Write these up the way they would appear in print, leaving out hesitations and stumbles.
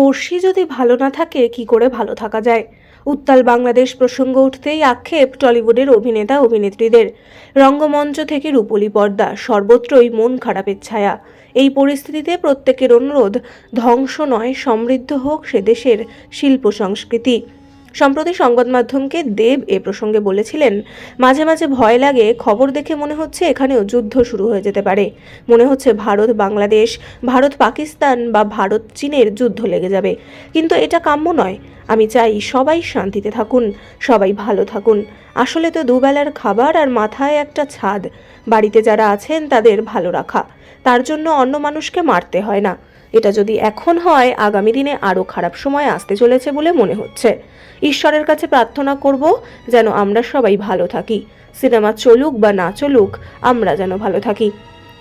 বড়শি যদি ভালো না থাকে কি করে ভালো থাকা যায়? উত্তাল বাংলাদেশ প্রসঙ্গ উঠতেই আক্ষেপ টলিউডের অভিনেতা অভিনেত্রীদের। রঙ্গমঞ্চ থেকে রূপলী পর্দা সর্বত্রই মন খারাপের ছায়া। এই পরিস্থিতিতে প্রত্যেকের অনুরোধ, ধ্বংস নয়, সমৃদ্ধ হোক সে দেশের শিল্প সংস্কৃতি। সম্প্রতি সংবাদ মাধ্যমকে দেব এ প্রসঙ্গে বলেছিলেন, মাঝে মাঝে ভয় লাগে, খবর দেখে মনে হচ্ছে এখানেও যুদ্ধ শুরু হয়ে যেতে পারে। মনে হচ্ছে ভারত বাংলাদেশ, ভারত পাকিস্তান বা ভারত চীনের যুদ্ধ লেগে যাবে। কিন্তু এটা কাম্য নয়। আমি চাই সবাই শান্তিতে থাকুন, সবাই ভালো থাকুন। আসলে তো দুবেলার খাবার আর মাথায় একটা ছাদ। বাড়িতে যারা আছেন তাদের ভালো রাখা, তার জন্য অন্য মানুষকে মারতে হয় না। এটা যদি এখন হয়, আগামী দিনে আরও খারাপ সময় আসতে চলেছে বলে মনে হচ্ছে। ঈশ্বরের কাছে প্রার্থনা করব যেন আমরা সবাই ভালো থাকি। সিনেমা চলুক বা না চলুক, আমরা যেন ভালো থাকি।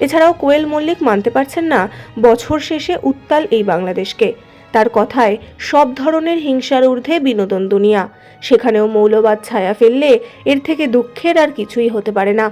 এছাড়াও কোয়েল মল্লিক মানতে পারছেন না বছর শেষে উত্তাল এই বাংলাদেশকে। তার কথায়, সব ধরনের হিংসার ঊর্ধ্বে বিনোদন দুনিয়া। সেখানেও মৌলবাদ ছায়া ফেললে এর থেকে দুঃখের আর কিছুই হতে পারে না।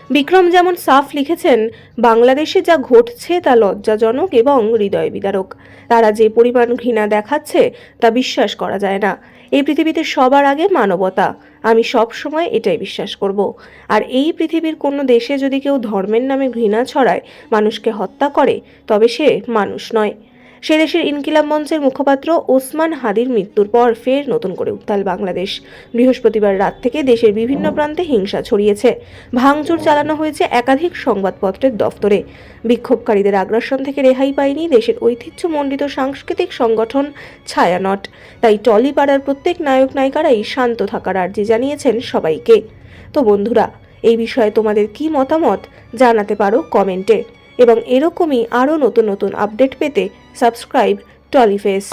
বিক্রম যেমন সাফ লিখেছেন, বাংলাদেশে যা ঘটছে তা লজ্জাজনক এবং হৃদয় বিদারক। তারা যে পরিমাণ ঘৃণা দেখাচ্ছে তা বিশ্বাস করা যায় না। এই পৃথিবীতে সবার আগে মানবতা, আমি সব সময় এটাই বিশ্বাস করব। আর এই পৃথিবীর কোনো দেশে যদি কেউ ধর্মের নামে ঘৃণা ছড়ায়, মানুষকে হত্যা করে, তবে সে মানুষ নয়। সে দেশের ইনকিলাব মঞ্চের মুখপাত্র ওসমান হাদির মৃত্যুর পর ফের নতুন করে উত্তাল বাংলাদেশ। বৃহস্পতিবার রাত থেকে দেশের বিভিন্ন প্রান্তে হিংসা ছড়িয়েছে। ভাঙচুর চালানো হয়েছে একাধিক সংবাদপত্রের দফতরে। বিক্ষোভকারীদের আগ্রাসন থেকে রেহাই পায়নি দেশের ঐতিহ্যমণ্ডিত সাংস্কৃতিক সংগঠন ছায়ানট। তাই টলিপাড়ার প্রত্যেক নায়ক নায়িকারাই শান্ত থাকার আর্জি জানিয়েছেন সবাইকে। তো বন্ধুরা, এই বিষয়ে তোমাদের কি মতামত জানাতে পারো কমেন্টে। এবং এরকমই আরও নতুন নতুন আপডেট পেতে সাবস্ক্রাইব টলিফেস।